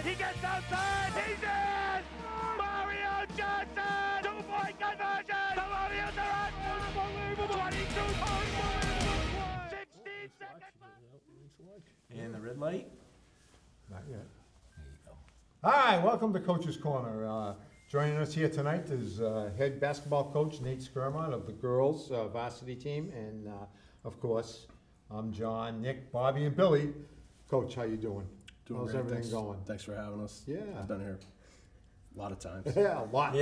He gets outside. He's in. Mario Johnson. 2-point conversion. The Warriors are on. Unbelievable. 22 points. 16 seconds left. And the red light? Not yet. There you go. Hi, welcome to Coach's Corner. Joining us here tonight is head basketball coach Nate Skermont of the girls varsity team, and of course, I'm John, Nick, Bobby, and Billy. Coach, how you doing? Doing How's great. everything going? Thanks for having us. Yeah. I've been here a lot of times. Yeah, a lot.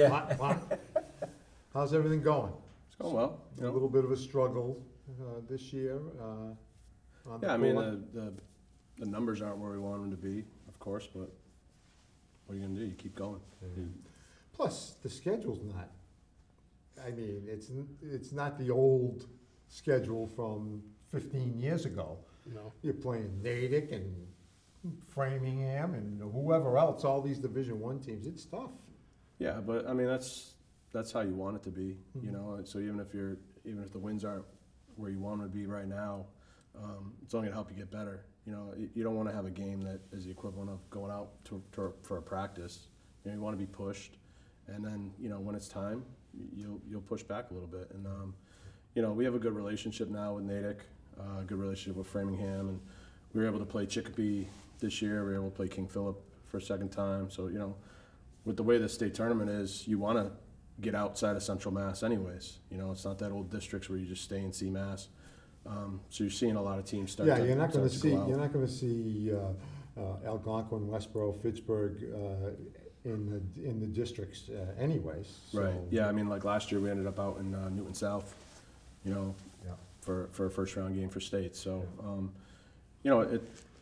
How's everything going? It's going well. A little bit of a struggle this year. On the Yeah, I mean, court. the numbers aren't where we want them to be, of course, but what are you going to do? You keep going. Plus, the schedule's not. I mean, it's not the old schedule from 15 years ago. No. You're playing Natick and Framingham and whoever else, all these Division I teams. It's tough. Yeah, but I mean, that's how you want it to be, you know. So even if the wins aren't where you want them to be right now, it's only going to help you get better. You know, you don't want to have a game that is the equivalent of going out for a practice. You know, you want to be pushed, and then, you know, when it's time, you'll push back a little bit. And you know, we have a good relationship now with Natick, a good relationship with Framingham, and we were able to play Chicopee this year. We were able to play King Philip for a second time. So, you know, with the way the state tournament is, you want to get outside of Central Mass anyways. You know, it's not that old districts where you just stay in C-Mass. So you're seeing a lot of teams start. Yeah, to, you're not going to start see. go out. You're not going to see Algonquin, Westboro, Fitchburg in the districts anyways. So. Right. Yeah. I mean, like last year we ended up out in Newton South. You know, Yeah. for a first round game for state. So, you know,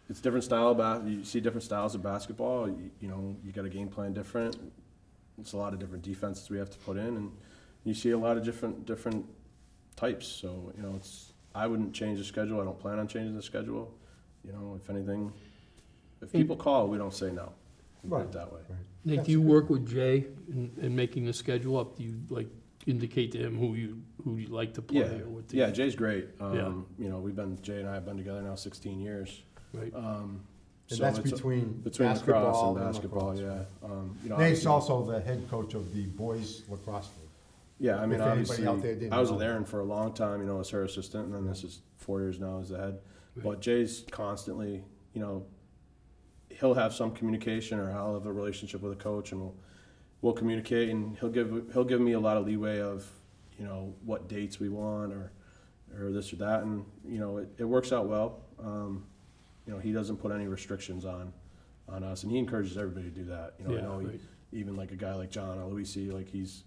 it's different style. You see different styles of basketball. You know, you got a game plan different. It's a lot of different defenses we have to put in, and you see a lot of different types. So, you know, I wouldn't change the schedule. I don't plan on changing the schedule. You know, if anything, if people call, we don't say no. We put it that way. Right. Nick, do you work with Jay in making the schedule up? Do you like indicate to him who you like to play? Yeah, or what yeah. Jay's great. Yeah. You know, Jay and I have been together now 16 years. Right. And So that's it's between basketball basketball and basketball. lacrosse. Yeah. You know, Nate's obviously- also the head coach of the boys lacrosse team. Yeah, I mean, If anybody obviously, out there didn't I was know. with Erin for a long time, you know, as her assistant, and then this is 4 years now as the head. Right. But Jay's constantly, you know, he'll have some communication, or I'll have a relationship with a coach, and we'll communicate, and he'll give me a lot of leeway of, you know, what dates we want, or this or that, and you know, it works out well. You know, he doesn't put any restrictions on us, and he encourages everybody to do that. You know, Yeah, I know right. even like a guy like John Aloisi, like he's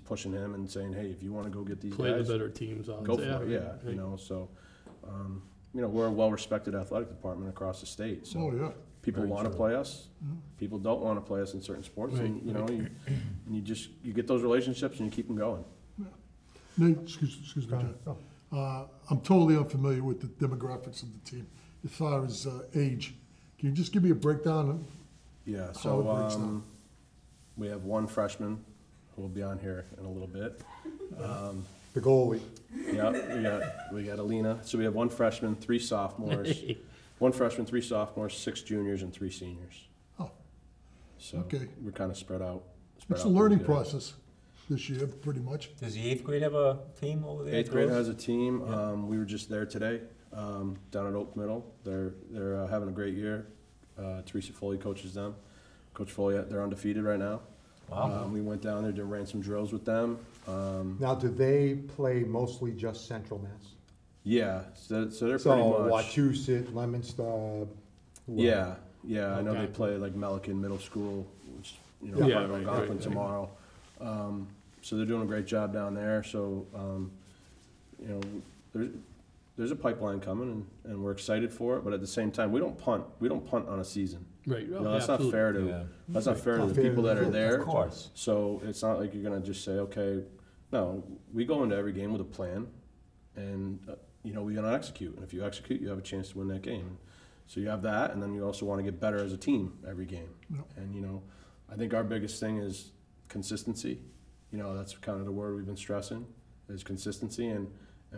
pushing him and saying, hey, if you want to go get these Play guys, the better teams on. go for it. Yeah, right. you know, so you know, we're a well-respected athletic department across the state. So Oh, yeah. people Very want to true. play us. People don't want to play us in certain sports, and Right, you know, you get those relationships and you keep them going. Nate, excuse me, John. I'm totally unfamiliar with the demographics of the team as far as age. Can you just give me a breakdown of Yeah. how it So breaks down? we have one freshman who will be on here in a little bit. The goalie. Yeah, we got Alina. So we have one freshman, 3 sophomores, 6 juniors, and 3 seniors. Oh, So okay. we're kind of spread out. It's a learning process this year, pretty much. Does the 8th grade have a team over there? 8th grade girls? has a team. We were just there today, down at Oak Middle. They're having a great year. Teresa Foley coaches them. Coach Foley, they're undefeated right now. Wow. We went down there, ran some drills with them. Now, do they play mostly just Central Mass? Yeah, so they're So pretty much. Wachusett, Leominster. Yeah, I know they Algonquin. play like Melican Middle School, which, you know, Yeah, yeah, right, Algonquin right. tomorrow. So they're doing a great job down there. So, you know, there's a pipeline coming, and we're excited for it. But at the same time, we don't punt on a season. Right. You know, that's not fair to Yeah. that's not fair to Not the fair to people the that are group, there. Of course. So it's not like you're gonna just say, okay, no, we go into every game with a plan, and you know, we're gonna execute. And if you execute, you have a chance to win that game. So you have that, and then you also want to get better as a team every game. Yep. And you know, I think our biggest thing is consistency. You know, that's kind of the word we've been stressing, is consistency, and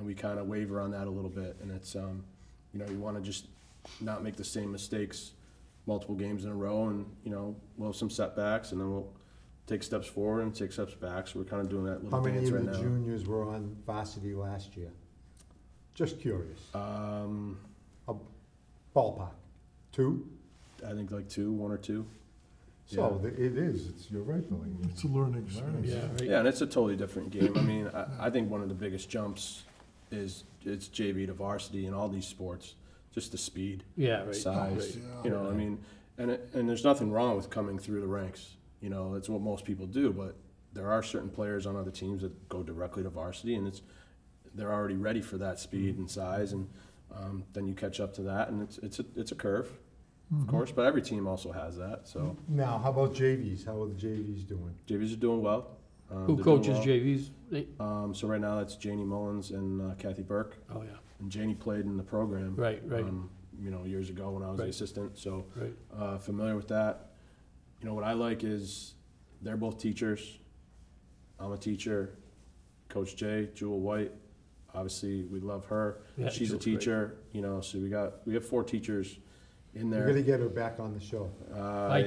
we kind of waver on that a little bit. And it's you know, you want to just not make the same mistakes multiple games in a row, and we'll have some setbacks, and then we'll take steps forward and take steps back. So we're kind of doing that little How many dance of right the now. juniors were on varsity last year? Just curious. A ballpark. 2? I think like 1 or 2. So it is, you're right, Billy. It's a learning experience. Yeah, right. Yeah, and it's a totally different game. I mean, I think one of the biggest jumps is it's JV to varsity in all these sports. Just the speed, Yeah, right. size. Yeah. I mean, and there's nothing wrong with coming through the ranks. That's what most people do. But there are certain players on other teams that go directly to varsity, and they're already ready for that speed and size, and then you catch up to that, and it's a curve, of course. But every team also has that. So Now, how about JVs? How are the JVs doing? JVs are doing well. Who They're doing coaches well. JVs? Nate? So right now that's Janie Mullins and Kathy Burke. Oh, yeah. And Janie played in the program. Right, right. Years ago when I was the Right. assistant. So Right. familiar with that. What I like is they're both teachers. I'm a teacher. Coach Jay, Jewel White, obviously we love her. Yeah, She's a Jewel's great. teacher. So we have 4 teachers in We're there. gonna get her back on the show. I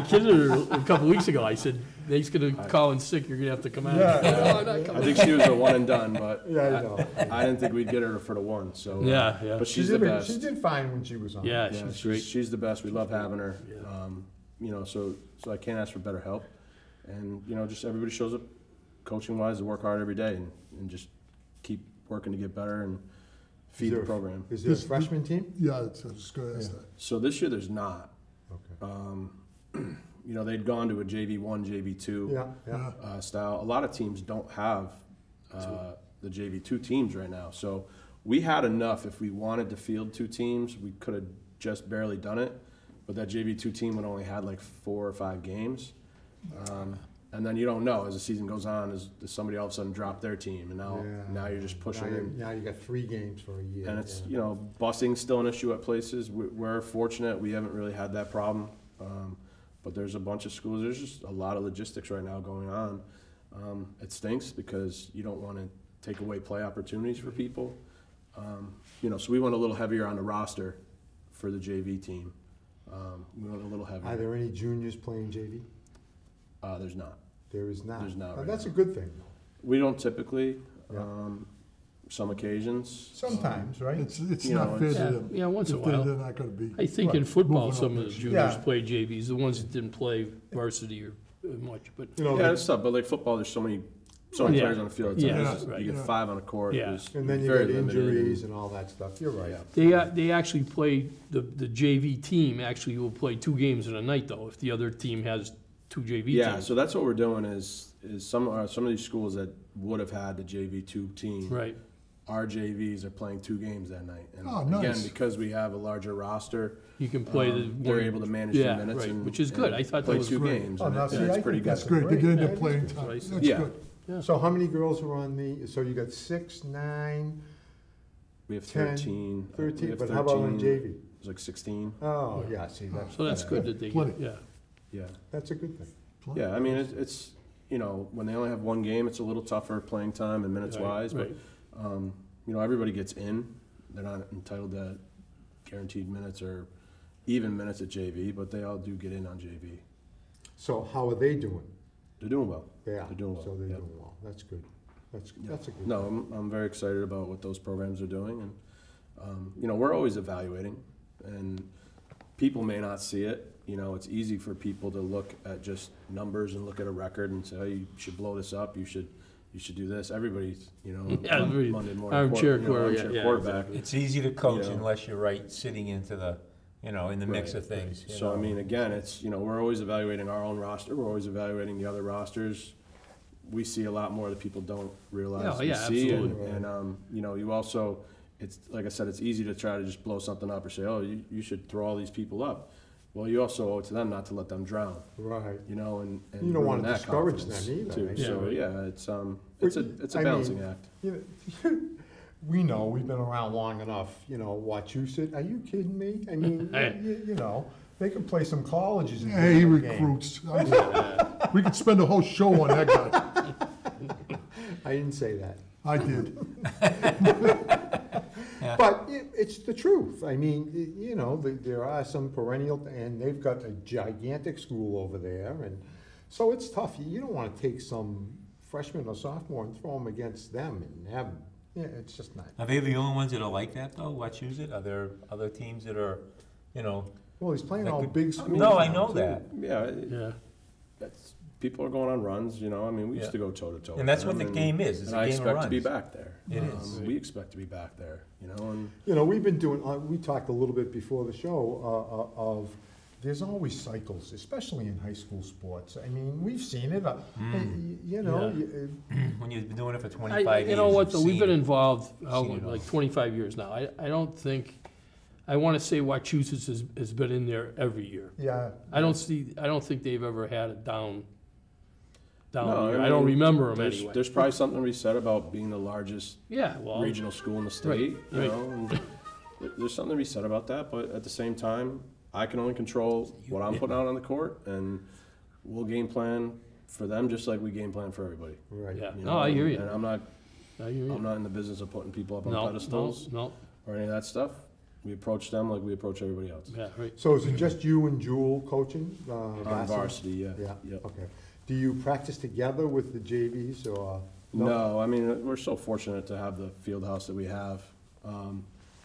kidded her a couple weeks ago. I said, Nate's gonna call in sick, you're gonna have to come out. Yeah. No, I'm not I coming. think she was a one and done, but Yeah, I know. I didn't think we'd get her for the one. So Yeah, yeah. But She she's the did, best. she did fine when she was on. Yeah, Yeah, she's great. she's the best. We love having her. Yeah. So I can't ask for better help. And, just everybody shows up coaching-wise to work hard every day and just keep working to get better and feed the program. Is there a This- freshman team? Yeah, I was just gonna ask Yeah. that. So this year there's not. Okay. They'd gone to a JV1, JV2 Yeah, yeah. style. A lot of teams don't have the JV2 teams right now. So we had enough. If we wanted to field 2 teams, we could have just barely done it. But that JV2 team would only had like 4 or 5 games. And then you don't know as the season goes on, does somebody all of a sudden drop their team, and now you're just pushing in. Now you got 3 games for a year. And it's, yeah. busing's still an issue at places. We're fortunate, we haven't really had that problem. But there's a bunch of schools, there's just a lot of logistics right now going on. It stinks because you don't want to take away play opportunities for people. So we went a little heavier on the roster for the JV team. We went a little heavier. Are there any juniors playing JV? There's not. There is not. There's not Now, right that's now. a good thing. We don't typically, Yeah. some occasions. Sometimes, right? It's You not know, fair it's- to Yeah, them. yeah, once in a If they're while. not gonna be. I think in Right. football, Moving some on of the next year. juniors Yeah. play JVs, the ones that didn't play varsity or much, but, You know, Yeah, it's tough, but like football, there's so many Yeah. players on the field. It's Yeah, just- right. You get Yeah. 5 on a court. Yeah. There's and then you very got limited, injuries and all that stuff. You're right. Yeah. they actually play, the JV team actually will play 2 games in a night though, if the other team has 2 JV teams. Yeah, so that's what we're doing is some of these schools that would have had the JV2 team. Right, Our JVs are playing 2 games that night. And Oh, again, nice. because we have a larger roster, you can play the. they're one- able to manage Yeah, the minutes right, and which is good. and I thought that play was 2 great. games. Oh, and now, it's see, I pretty think good. That's great, they're getting their playing time, That's that's Yeah. good. Yeah. So how many girls are on so you got 6, 9, We have 10, 13. we 13, have but how about on 13, JV? It's like 16. Oh, yeah, see, that's. So that's good that they, Plenty. yeah. Yeah. That's a good thing. Yeah, I mean, it's when they only have 1 game, it's a little tougher playing time and minutes wise, but Right. everybody gets in. They're not entitled to guaranteed minutes or even minutes at JV, but they all do get in on JV. So how are they doing? They're doing well. Yeah, They're doing well. so they're Yep. doing well. That's good. That's a good. No, I'm very excited about what those programs are doing, and we're always evaluating, and people may not see it. It's easy for people to look at just numbers and look at a record and say, oh, you should blow this up. You should do this. Everybody's Yeah, Monday morning armchair quarterback. It's easy to coach You know. unless you're right sitting into the, in the mix Right. of things. So I mean, again, it's we're always evaluating our own roster. We're always evaluating the other rosters. We see a lot more that people don't realize Yeah, we yeah, see, absolutely. and you also, it's like I said, it's easy to try to just blow something up or say, oh, you should throw all these people up. Well, you also owe it to them not to let them drown, Right. and You don't ruin wanna that discourage confidence, them either, too. right? Yeah, So right. yeah, it's a I balancing mean, act. We know, we've been around long enough, Wachusett, are you kidding me? I mean, they could play some colleges and Hey, he win a game. recruits. We could spend a whole show on that guy. I didn't say that. I did. But, it's the truth. I mean, you know, there are some perennial, and they've got a gigantic school over there, and so it's tough. You don't want to take some freshman or sophomore and throw them against them and have, yeah, it's just not. Are they the only ones that are like that, though? Wachusett? Are there other teams that are, you know? Well, he's playing that all could- big schools. No, I now, know too. that. Yeah, Yeah. that's, people are going on runs, you know, I mean, we used Yeah. to go toe to toe. And that's what the game is. It's And a I game of expect to be runs. back there. It is. We expect to be back there, you know, and You know, we've been doing, we talked a little bit before the show, of, there's always cycles, especially in high school sports. I mean, we've seen it, you know. When you've been doing it for 25 years. You know what, you've though, we've seen been it. involved, Seen it all. like 25 years now. I don't think, I want to say Wachusett has been in there every year. Yeah. I don't think they've ever had a down No, year. I I don't mean, remember them there's, anyway. there's probably something to be said about being the largest Yeah, well, regional school in the state, you right. know, and there's something to be said about that, but at the same time, I can only control what I'm putting out on the court, and we'll game plan for them just like we game plan for everybody. Right. yeah, you no, know, I hear you. And I hear you. I'm not in the business of putting people up on No, pedestals no, or any of that stuff. We approach them like we approach everybody else. yeah, right. So is it just you and Jewel coaching? On varsity, yeah. Yeah, Yep. okay. Do you practice together with the JVs or? No, I mean, we're so fortunate to have the field house that we have.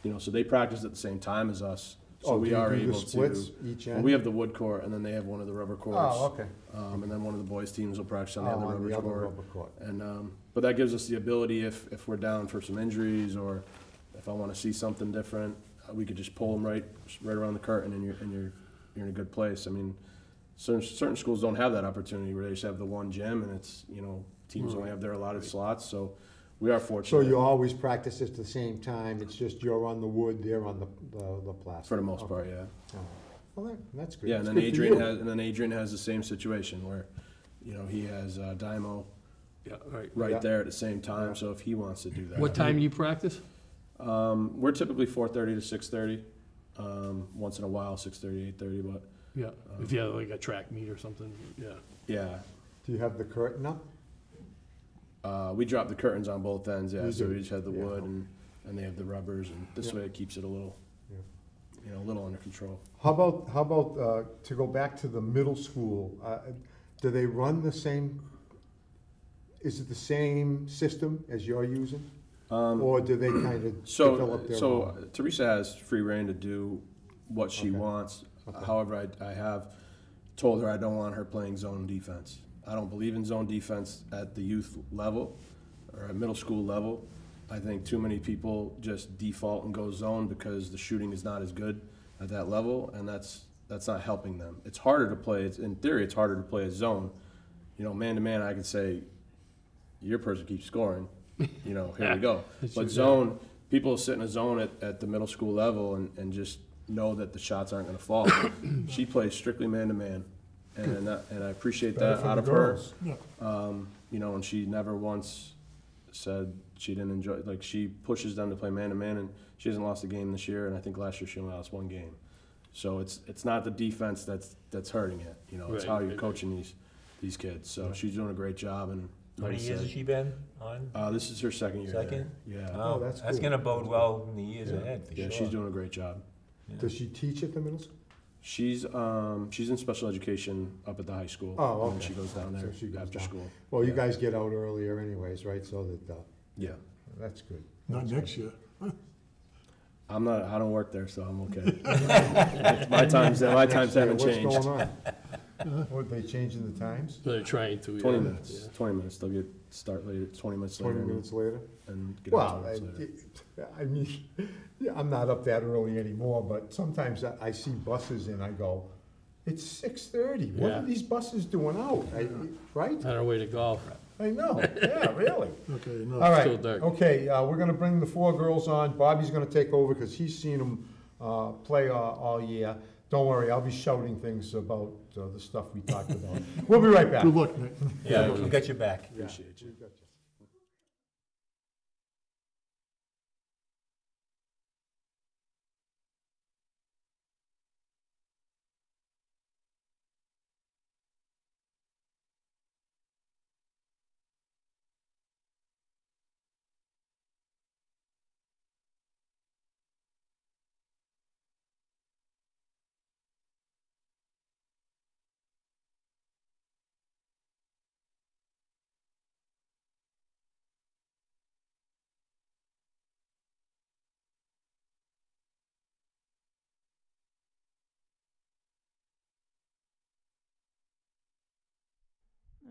You know, so they practice at the same time as us, so Oh, we do you are do the able splits to. each Well, end? we have the wood court, and then they have one of the rubber courts. Oh, okay. And then one of the boys' teams will practice on the Oh, other on rubber the other court. rubber court. And, but that gives us the ability, if we're down for some injuries, or if I wanna see something different, we could just pull them right around the curtain, and you're in a good place. I mean, certain schools don't have that opportunity, where they just have the one gym, and it's, you know, teams only have their allotted slots, so we are So fortunate. you always practice at the same time, it's just you're on the wood, they're on the plastic? For the most Okay. part, yeah. Oh. Well, that's good. Yeah, and It's then good for Adrian has the same situation, where, you know, he has Dymo Yeah, right. right Yeah. there at the same time, so if he wants to do that. What time do you practice? We're typically 4:30 to 6:30, once in a while, 6:30, 8:30, but, Yeah, if you have like a track meet or something, yeah. yeah. Do you have the curtain up? We drop the curtains on both ends, yeah, You so do, we just have the yeah. wood, and they have the rubbers, and this Yeah. way it keeps it a little, Yeah. you know, a little under control. How about, to go back to the middle school, do they run the same, is it the same system as you're using? Or do they kind of So, develop their so own? Teresa has free reign to do what she Okay. wants. Okay. However, I have told her I don't want her playing zone defense. I don't believe in zone defense at the youth level or at middle school level. I think too many people just default and go zone because the shooting is not as good at that level, and that's not helping them. It's harder to play, in theory, it's harder to play a zone. You know, man to man, I could say, your person keeps scoring, you know, here we go. That's But true, zone, people sit in a zone at the middle school level and just know that the shots aren't gonna fall. She plays strictly man to man, and I appreciate Better that for out the of her. girls. Yeah. You know, and she never once said she didn't enjoy, like, she pushes them to play man to man, and she hasn't lost a game this year, and I think last year she only lost one game. So it's not the defense that's hurting it, you know, it's Right, how you're right, coaching these kids. So she's doing a great job, and How like I many years has said, she been on? this is her second year there. Second? Yeah. Oh, that's cool. gonna bode well in the years ahead, for sure. Yeah, she's doing a great job. Does she teach at the middle school? She's in special education up at the high school. Oh, And then okay. she goes down So there she goes after down. school. Well, you Yeah. guys get out earlier anyways, right, so that, Yeah. that's good. Not next year. I don't work there, so I'm okay. My times haven't changed. What's going on? What, they changing the times? They're trying to. 20 yeah. minutes, 20 minutes, they'll start later, 20 minutes later. 20 minutes later? And get out Well, 20 minutes later. I mean, yeah, I'm not up that early anymore, but sometimes I see buses and I go, it's 6:30. What Yeah. are these buses doing out? Right? On our way to golf. I know, yeah, really. Okay, no. All Still right, dark. okay, we're gonna bring the four girls on. Bobby's gonna take over because he's seen them play all year. Don't worry, I'll be shouting things about the stuff we talked about. We'll be right back. Good luck, Nick. Yeah, we got your back. Appreciate you. We got you.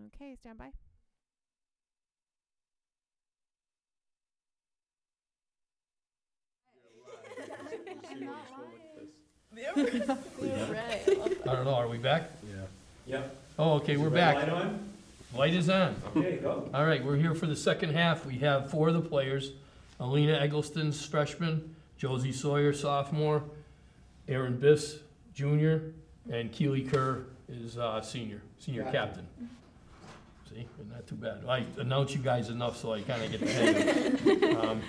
Okay, stand by. I don't know, are we back? Yeah. Yep. Oh, okay, we're Red back. light on? Light is on. Okay, go. All right, we're here for the second half. We have 4 of the players. Alina Eggleston, freshman, Josie Sawyer, sophomore, Erin Bis, junior, and Keeley Kerr is senior captain. See, not too bad. I announced you guys enough so I kind of get the hang of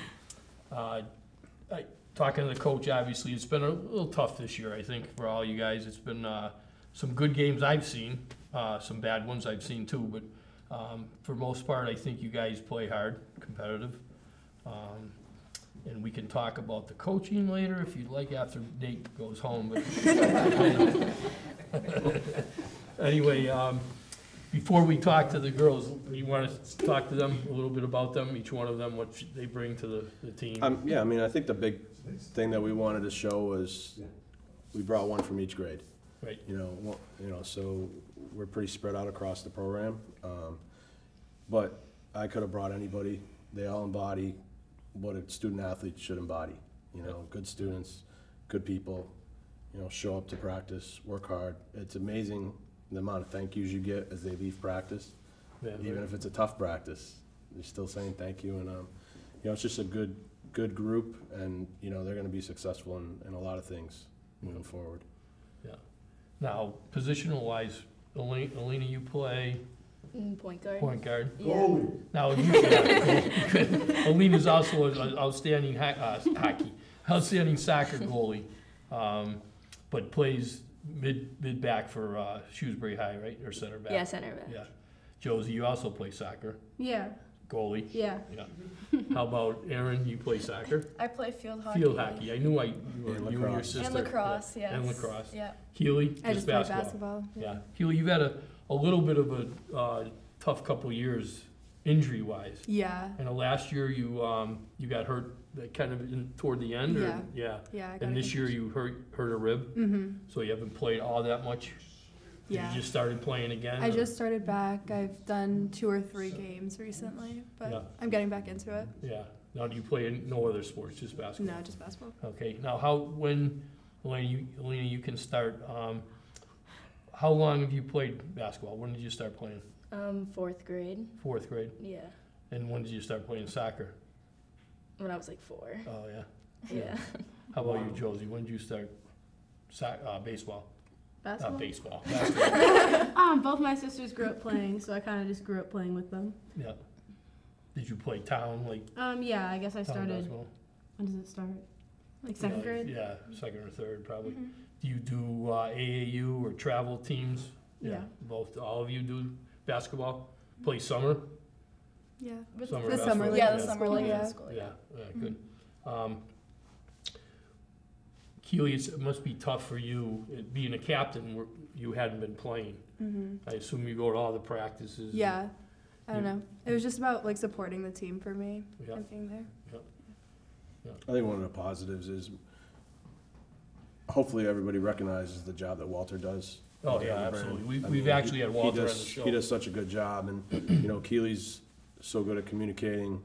it. Talking to the coach, obviously, it's been a little tough this year, I think, for all you guys. It's been some good games I've seen, some bad ones I've seen too, but for most part, I think you guys play hard, competitive. And we can talk about the coaching later if you'd like after Nate goes home. But anyway, before we talk to the girls, you want to talk to them a little bit about them, each one of them, what they bring to the team? Yeah, I mean, I think the big thing that we wanted to show was we brought one from each grade. Right. So we're pretty spread out across the program. But I could have brought anybody. They all embody what a student athlete should embody. Good students, good people, show up to practice, work hard. It's amazing the amount of thank yous you get as they leave practice. Yeah, Even if it's a tough practice, they're still saying thank you. And, it's just a good group, and, they're going to be successful in a lot of things moving forward. Yeah. Now, positional-wise, Alina, you play Point guard. point guard. Yeah. Now, Alina's also an outstanding outstanding soccer goalie, but plays mid back for Shrewsbury High, right, or center back? Yeah, center back. Yeah. Josie, you also play soccer, Yeah, goalie. yeah. Yeah. How about Erin? You play soccer? I play field hockey. Field hockey. I knew you were And you and your lacrosse. sister. And lacrosse, Yeah. yes. And lacrosse. Yeah. Keeley, I just play basketball. Yeah. Keeley, you've had a little bit of a tough couple years injury-wise. Yeah. And last year you got hurt kind of toward the end, or Yeah. yeah. Yeah. I got And a this year you hurt a rib, so you haven't played all that much. Yeah. You just started playing again. I or- just started back. I've done 2 or 3 games recently, but Yeah. I'm getting back into it. Yeah. Now do you play in no other sports, just basketball? No, just basketball. Okay. Now when Alina, you can start. How long have you played basketball? When did you start playing? 4th grade. 4th grade. Yeah. And when did you start playing soccer? When I was like 4. Oh yeah. Yeah. How about you, Josie? When did you start baseball? Basketball? Not baseball. Basketball. Both my sisters grew up playing, so I kind of just grew up playing with them. Yeah. Did you play town like? Yeah, I guess I town started. basketball? When does it start? Like second grade? Yeah, second or third probably. Do you do AAU or travel teams? Yeah. Both. All of you do basketball. Play summer. Yeah. Summer the basketball. summer league. Yeah, at the summer school, league yeah. at school. Yeah, good. Keeley, it must be tough for you, being a captain, you hadn't been playing. I assume you go to all the practices. Yeah. I don't You- know. It was just about like supporting the team for me Yeah. and being there. I think one of the positives is hopefully everybody recognizes the job that Walter does. Oh, with yeah, the brand. absolutely. I We've mean, actually had Walter on the he show. does such a good job, and, Keely's so good at communicating.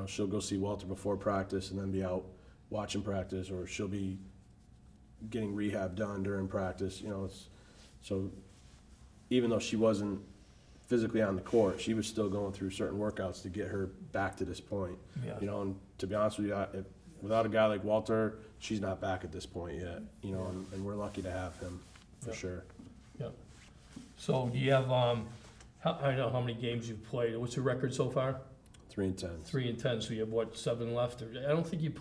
She'll go see Walter before practice and then be out watching practice, or she'll be getting rehab done during practice, so even though she wasn't physically on the court, she was still going through certain workouts to get her back to this point. Yeah. And to be honest with you, without a guy like Walter, she's not back at this point yet, and we're lucky to have him, for Yeah. sure. Yeah. So do you have, I don't know how many games you've played. What's your record so far? 3-10. 3-10, so you have what, 7 left? Or I don't think you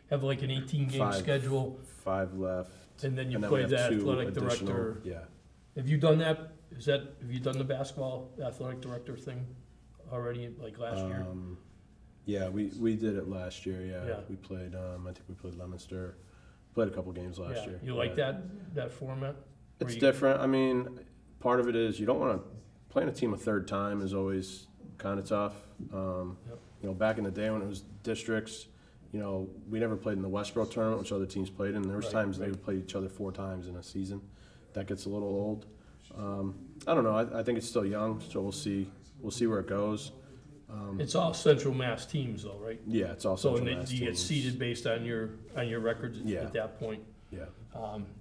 have like an 18-game 5. schedule, 5 left. and then you we play have the 2 athletic additional- director. Yeah. Have you done that? Have you done the basketball athletic director thing already, like last year? Yeah, we did it last year, yeah. Yeah. We played, I think we played Leominster, played a couple games last Yeah. year. You like Yeah. that format? Where It's you- different. I mean, part of it is you don't want to, playing a team a third time is always kind of tough. Back in the day when it was districts, we never played in the Westboro tournament, which other teams played in. There was Right, times they right. would play each other 4 times in a season. That gets a little old. I don't know. I think it's still young, so we'll see where it goes. It's all Central Mass teams though, right? Yeah, it's all So Central Mass you get teams. seeded based on your records Yeah. at that point. Yeah.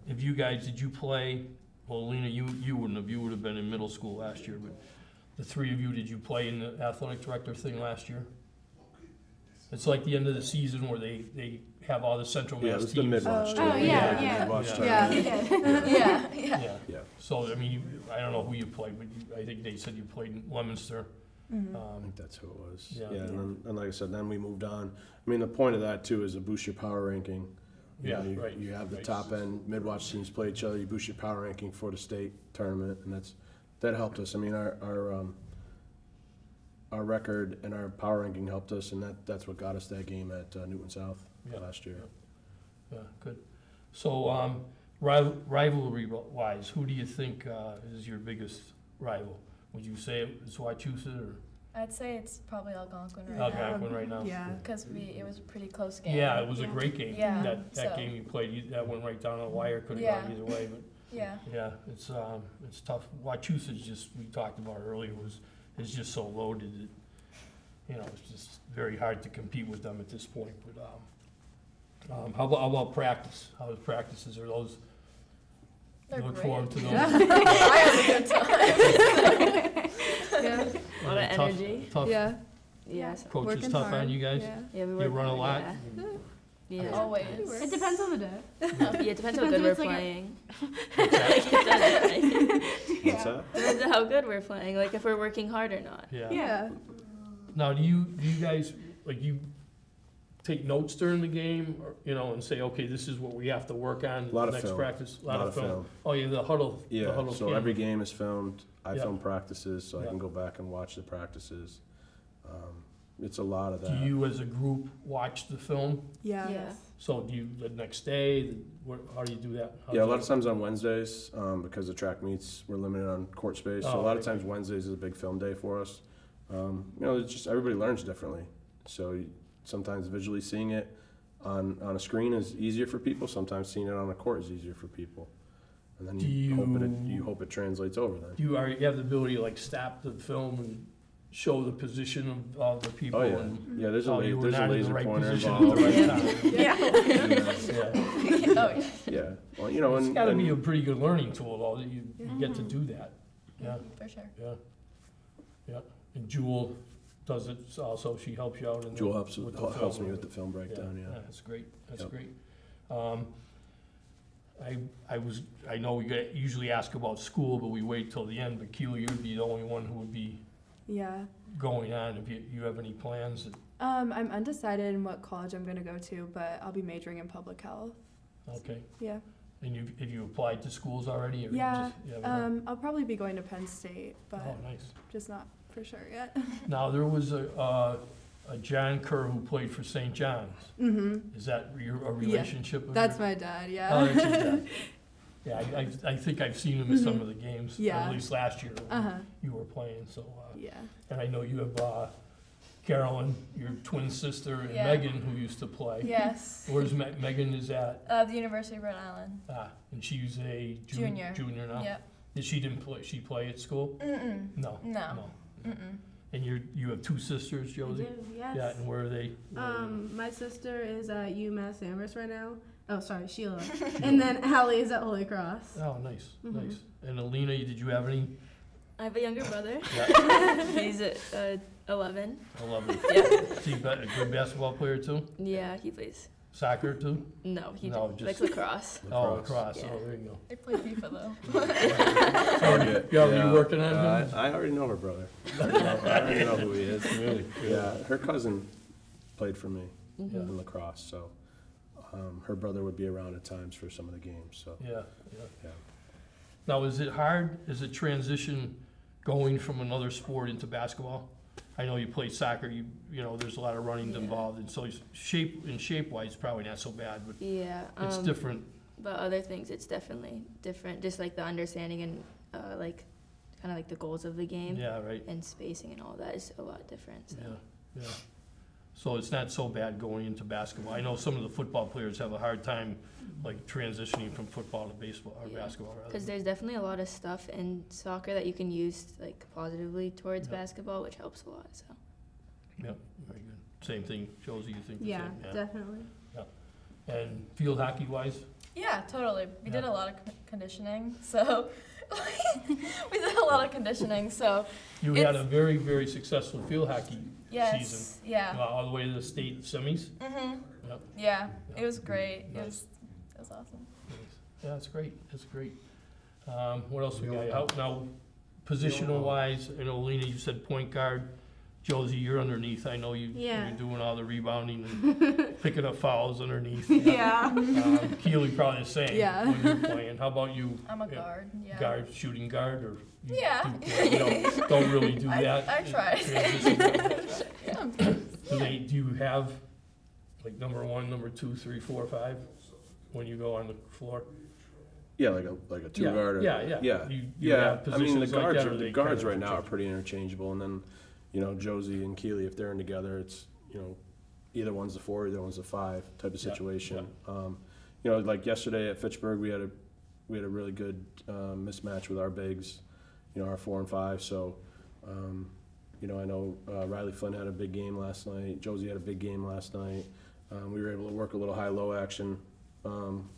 If you guys, did you play, well, Alina, you wouldn't have, you would have been in middle school last year, but the three of you, did you play in the athletic director thing last year? It's like the end of the season where they have all the Central Yeah, it Mass was the teams. mid-watch. Oh, tournament. yeah, yeah. Mid-watch Yeah. tournament. Yeah. Yeah, so, I mean, I don't know who you played, but I think they said you played in Leominster. I think that's who it was. Yeah. And like I said, then we moved on. I mean, the point of that too is to boost your power ranking. You Yeah, know, right. You have the Right. top end mid-watch teams play each other. You boost your power ranking for the state tournament, and that helped us. I mean, our record and our power ranking helped us, and that's what got us that game at Newton South Yeah. last year. Yeah, good. So, rivalry-wise, who do you think is your biggest rival? Would you say it's Wachusett or I'd say it's probably Algonquin right Algonquin right now? Yeah. because it was a pretty close game. Yeah, it was a Yeah. great game. Yeah, That so- game you played, that went right down the wire, could have Yeah. gone either way, but Yeah. yeah, it's tough. Wachusett's just, we talked about earlier, is just so loaded that, you know, it's just very hard to compete with them at this point, but, how about practice? How's practices? Are those, They're you look great. forward to those? I have a good time. Yeah. A lot of Tough- energy. Tough, Yeah. Yeah. coaches Working tough on hard. you guys? Yeah. Yeah, we You work run a hard, lot? Yeah. Yeah. Always. It depends on the day. Yeah, it depends how Depends good if we're it's like a- playing. What's that? What's that? Depends on how good we're playing, like if we're working hard or not. Yeah. Yeah. Now, do you guys, like, you take notes during the game, or, you know, and say, okay, this is what we have to work on Lot of next film. practice? Lot of film. Oh, yeah, the huddle. the Yeah, huddle so camera. every game is filmed. I Yeah. film practices, so I Yeah. can go back and watch the practices. It's a lot of Do that. you, as a group, watch the film? Yeah. Yeah. So do you, the next day, how do you do that? How Yeah, a does lot of that- times on Wednesdays, because the track meets, we're limited on court space. So Oh, a lot of right. times Wednesdays is a big film day for us. You know, it's just everybody learns differently. So sometimes visually seeing it on a screen is easier for people. Sometimes seeing it on a court is easier for people. And then Do you you- hope it translates over then. Do you have the ability to, like, stop the film and show the position of all the people? Oh yeah, and yeah. There's a how you were there's a not in the laser right pointer position at the involved. right time? Yeah. Yeah. Oh, yeah. Yeah. Well, you know, It's and, gotta be a and pretty good learning tool, though, that you get to do that. Yeah, For sure. yeah. And Jewel does it also, she helps you out in the. Jewel helps the me film. with the film breakdown. Yeah. That's great, that's Yep. great. I know we usually ask about school, but we wait till the end, but Keeley, you'd be the only one who would be Yeah. going on, if you have any plans that, I'm undecided in what college I'm gonna go to, but I'll be majoring in public health. okay. Yeah. And have you applied to schools already, or you Yeah. just, you haven't heard? I'll probably be going to Penn State, but Oh, nice. just not for sure yet. Now, there was a John Kerr who played for St. John's. Mm-hmm. Is that a relationship? Of That's your- my dad, Oh, yeah. that's your dad. Yeah, I think I've seen him at some of the games, or Yeah. at least last year when Uh-huh. you were playing, so, Yeah. and I know you have Carolyn, your twin sister, and Yeah. Megan, who used to play. Yes. Where's Megan is at? The University of Rhode Island. And she's a Junior. Junior now? Yep. Did she play at school? Mm-mm. No. No. Mm-mm. And you have two sisters, I Josie? do, yes. Yeah, and where are they? My sister is at UMass Amherst right now. Oh, sorry, Sheila. And then Allie is at Holy Cross. Oh, nice, Mhm. nice. And Alina, did you have any? I have a younger brother. Yeah. He's 11. 11. Yeah. Is he a good basketball player too? Yeah, he plays. Soccer too? No, he No, likes just- lacrosse. Oh, Lacrosse. lacrosse, Yeah. oh, there you go. They play FIFA though. You already working on him? I already know her brother. I already know who he is. Really? Yeah, her cousin played for me Yeah. in lacrosse, so her brother would be around at times for some of the games. So Yeah, yeah. Now, is it hard, is it transition going from another sport into basketball? I know you play soccer, you know, there's a lot of running Yeah. involved, and so shape-wise, probably not so bad, but Yeah. it's different. But other things, it's definitely different. Just like the understanding and like kind of like the goals of the game Yeah, right, and spacing and all that is a lot different. So. yeah. So it's not so bad going into basketball. I know some of the football players have a hard time, like, transitioning from football to baseball, or Yeah. basketball, rather. Because there's definitely a lot of stuff in soccer that you can use like positively towards Yeah. basketball, which helps a lot. So Yep, very good. Same thing, Josie, you think the Yeah, same? definitely. And field hockey-wise? Yeah, totally. We did Yeah. a lot of conditioning, so we did a lot of conditioning. So You had a very, very successful field hockey yes, season. yeah, All the way to the state semis. Yep. yeah. It was great. Nice. It was awesome. Yeah, that's great, that's great. What else we got? Now, positional-wise, I know, Alina, you said point guard. Josie, you're underneath. I know Yeah. you're doing all the rebounding and picking up fouls underneath. Yeah. Keeley probably the same Yeah. when you're playing. How about you? I'm a guard. Yeah. Guard, shooting guard, or you Yeah. don't really do that? I tried. Transition guard. Yeah. Do you have, like, number 1, number 2, 3, 4, 5, when you go on the floor? Yeah, like a two guard. Or, Yeah. Yeah. You have I mean, the positions like guards that, or are, the they guards kind of right now are interchangeable? pretty interchangeable, and then, you know, Josie and Keeley, if they're in together, it's, you know, either one's the 4, either one's the 5 type of Yeah, situation. You know, like yesterday at Fitchburg, we had a really good mismatch with our bigs, you know, our 4 and 5. So, you know, I know Riley Flynn had a big game last night. Josie had a big game last night. We were able to work a little high-low action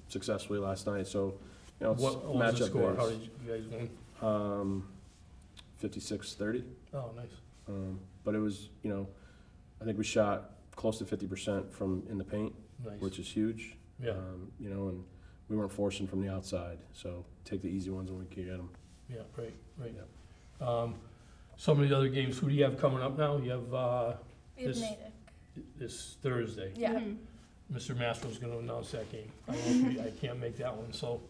successfully last night. So, you know, it's What was the matchup score? How based. did you guys win? 56-30. Oh, nice. But it was, you know, I think we shot close to 50% from in the paint, Nice. which is huge. Yeah, You know, and we weren't forcing from the outside, so take the easy ones when we can get them. yeah, right. Some of the other games, who do you have coming up now? You have, We have This- Natick. this Thursday. Yeah. Mhm. Mr. Mastro's gonna announce that game. I can't make that one, so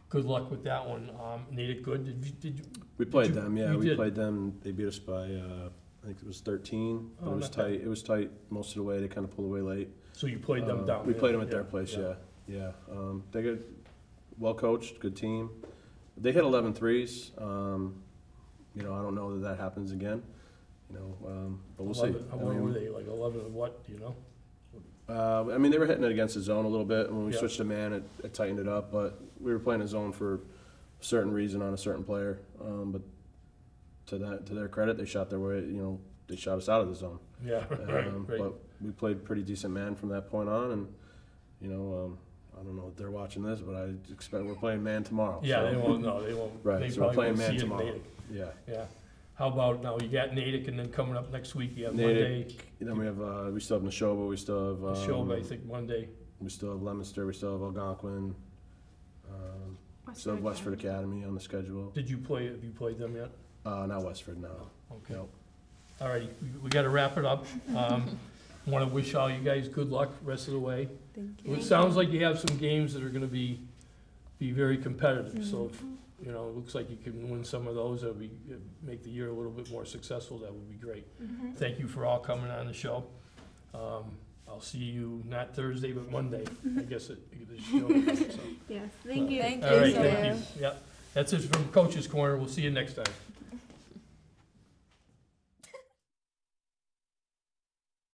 good luck with that one. Natick good? Did you? We played you- them, yeah, you we did? played them. They beat us by, I think it was 13, but Oh, it was not bad. tight. It was tight most of the way. They kind of pulled away late. So you played them down? We yeah, played them at their place, yeah. They got well coached, good team. They hit 11 threes. You know, I don't know that happens again. You know, but we'll see. 11, what were they, like 11 of what, do you know? I mean, they were hitting it against the zone a little bit, and when we Yeah. switched to man, it tightened it up. But we were playing a zone for a certain reason on a certain player. But to their credit, they shot their way. You know, they shot us out of the zone. Yeah, right. But we played pretty decent man from that point on, and you know, I don't know if they're watching this, but I expect we're playing man tomorrow. Yeah, so. they won't, no, they won't. Right, They so we're probably playing won't man see it in tomorrow. Natick. Yeah. Yeah. How about now, you got Natick, and then coming up next week, you have Monday, Natick. Then we have we still have Neshoba. We still have Neshoba, I think, Monday. We still have Leominster. We still have Algonquin. Still have Westford Academy on the schedule. Have you played them yet? Not Westford, no. Okay. Nope. All righty, we gotta wrap it up. Wanna wish all you guys good luck rest of the way. Thank you. It sounds like you have some games that are gonna be very competitive, so, if, you know, it looks like you can win some of those, that'll be, make the year a little bit more successful, that would be great. Thank you for all coming on the show. I'll see you not Thursday, but Monday, I guess, at the show. So. Yes, thank you. Thank All right, you. thank you. Yeah, that's it from Coach's Corner. We'll see you next time.